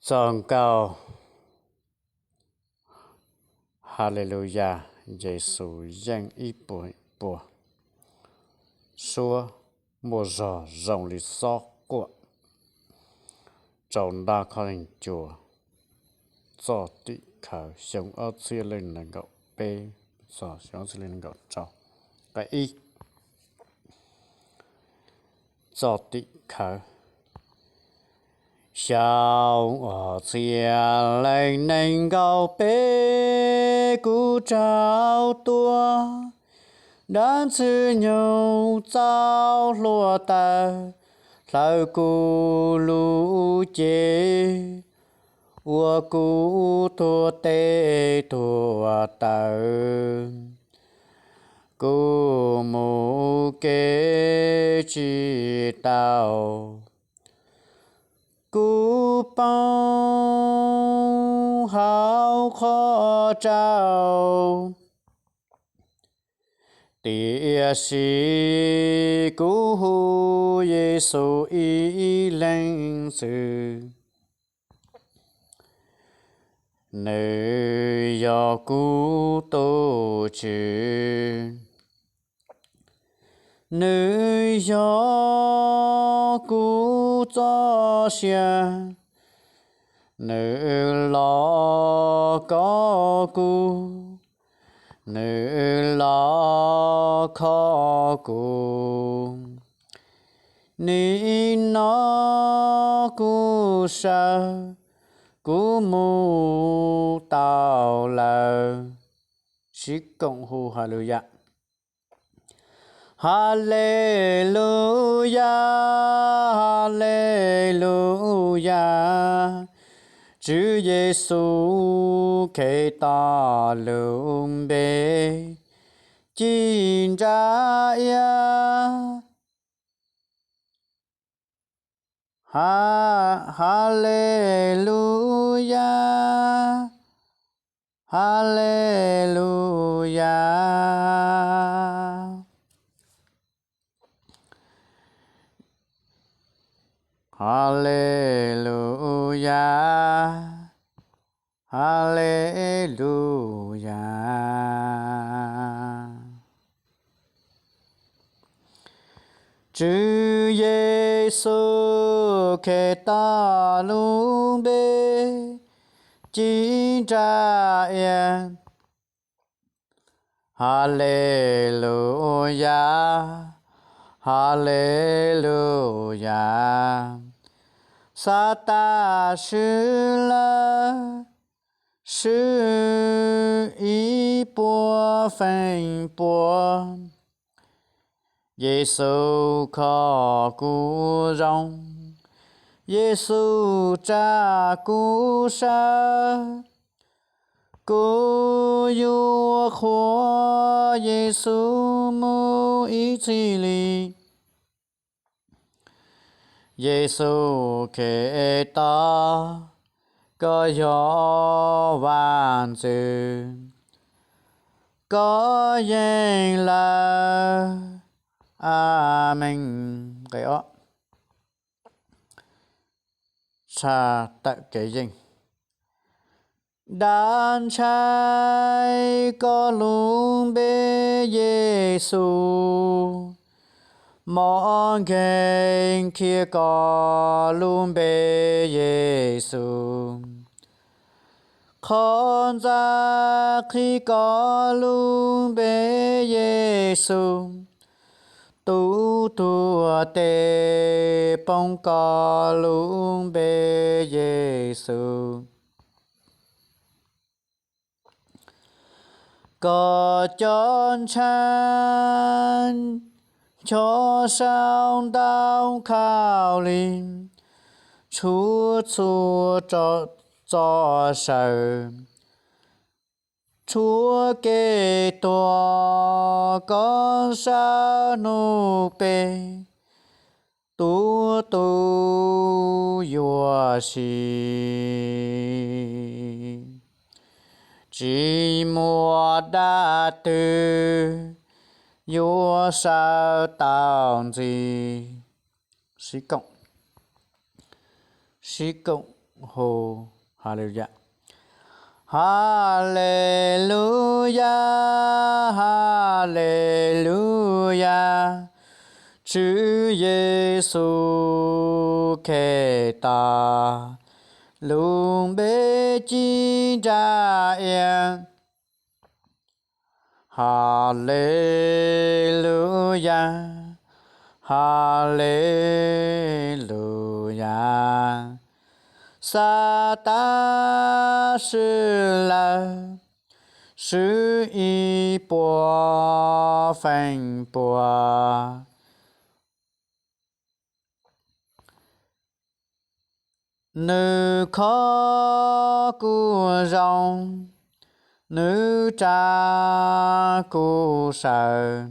Chọn cao Hallelujah Giêsu danh ý bùi bùa xua mùa gió rộng lý gió của trong đa khá hình chùa cho tị khảo sống ở chia lên là gạo bê cho sống chia lên gạo trào cái ý cho tị khảo sao ở chia lên nền gạo bê cú trao tua đàn sư nhau trao lúa ta lao cú lũ chế ua cú thua tê thua ta cú mù kê chi tao cú bao hào khó trao tia sĩ cú hu Giêsu ý lãnh sự nơi do cú tổ chức nơi do cú cho xe nơi lo có cú nơi lo khó cú ni nó cú sa cú mu tao là sĩ cộng hù hallelujah hallelujah hallelujah Chúa Giêsu kể ta lương bê chín ra hallelujah hallelujah hallelujah hallelujah Chúa Giêsu kể ta lương bê chín ra yên hallelujah hallelujah sa ta sư la sư ý bùa phanh bùa Giêsu khó cú rong Giêsu cha cú sa cú yu khóa Giêsu mu ý chi li Giêsu kể ta có gió vạn sự có danh là Amen cái đó sa tại cái danh đàn trai có luôn bê Giêsu mọi kênh kia có luôn bê Giêsu con ra khi có luôn bê Giêsu tu thua tê bông có luôn bê Giêsu có chọn chan cho sao đau khao linh Chúa Chúa cho sợ Chúa kê tòa con sao nụ bê tu yua si chỉ mua đa tư yua sao tạo gì sĩ cộng hô hallelujah. Hallelujah, hallelujah. Chúa Giêsu kể ta luôn bế chi ra yên. Hallelujah, hallelujah. Sa ta sư la sư y bùa phanh bùa. Nữ khó cu rong nữ cha cu sợ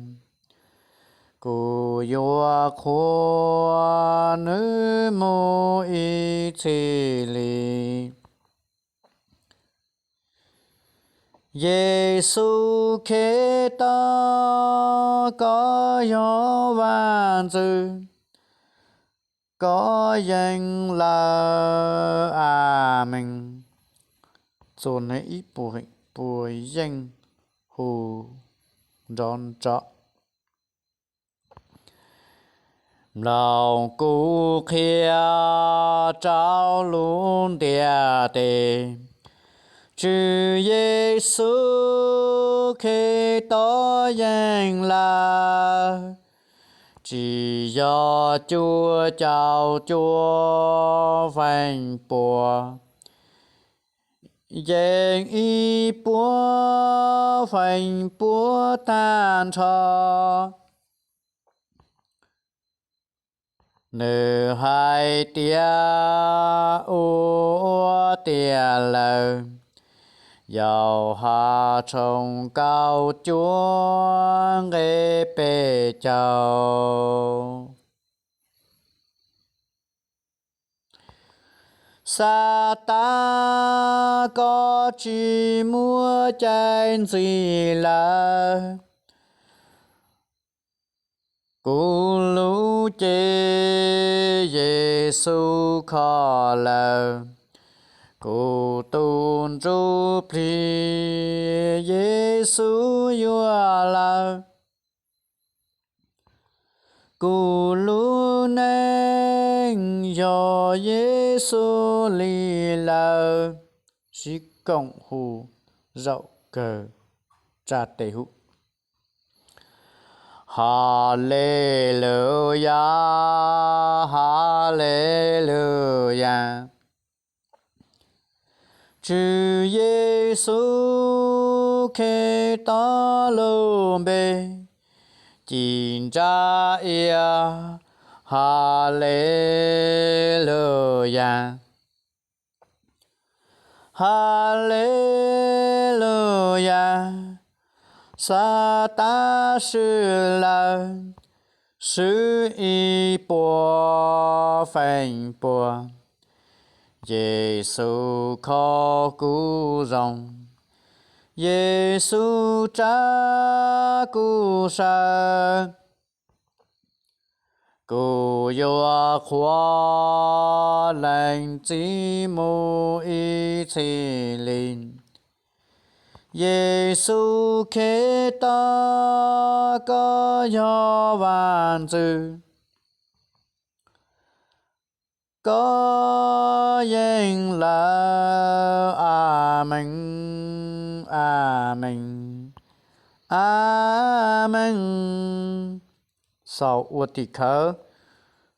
cu yua khua nữ mô y chi li. Giêsu khế ta có gió vạn dư có danh là Amen. Rồi nãy bùi danh hù rón trọ. Lòng cụ khía trao luôn địa đề. Chúa Giêsu khi tỏ danh là chỉ do Chúa chào Chúa phanh bùa. Danh y bùa phanh bùa tan cho. Nữ hai tia ô tia lờ. Dầu hạ trông cao Chúa nghe bề chào. Sa ta có chỉ mua chân gì là cụ lũ chê Giêsu khó lờ. Cụ tôn tru pri Giêsu yua la. Cụ lũ nên do Giêsu li la. Sĩ cộng hù rậu cờ trả tề hụ. Hallelujah, hallelujah. Chúa Giêsu khế ta luôn bề chín ra ia. Hallelujah, hallelujah. Sa ta sư la sư y bùa phanh bùa. Giêsu khó cứu rong. Giêsu cha cứu sa. Cứu yua khóa lành chỉ mô y chi linh. Giêsu khế ta có gió vạn dư có danh là Amen, Amen, Amen. Sau ua tì khớ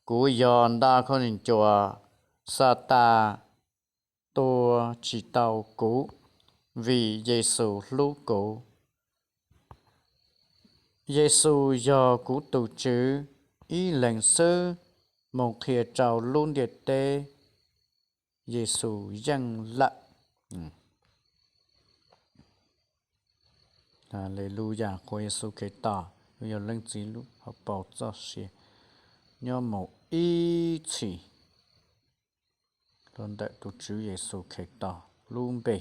cú giòn đa con hình chùa sa ta tua chỉ tàu cú vì Giêsu lũ cú. Giêsu do cú tù chữ ý lệnh sư một khía trào luôn điệt tê. Giêsu dân lạ. Hallelujah, của Giêsu kể tỏ bây giờ lên chỉ lúc họ bảo cho xìa nhớ một ý chỉ luôn đợi tụ chữ Giêsu kể tỏ luôn bề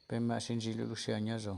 bên mà xin chỉ lúc xìa nhớ rồi.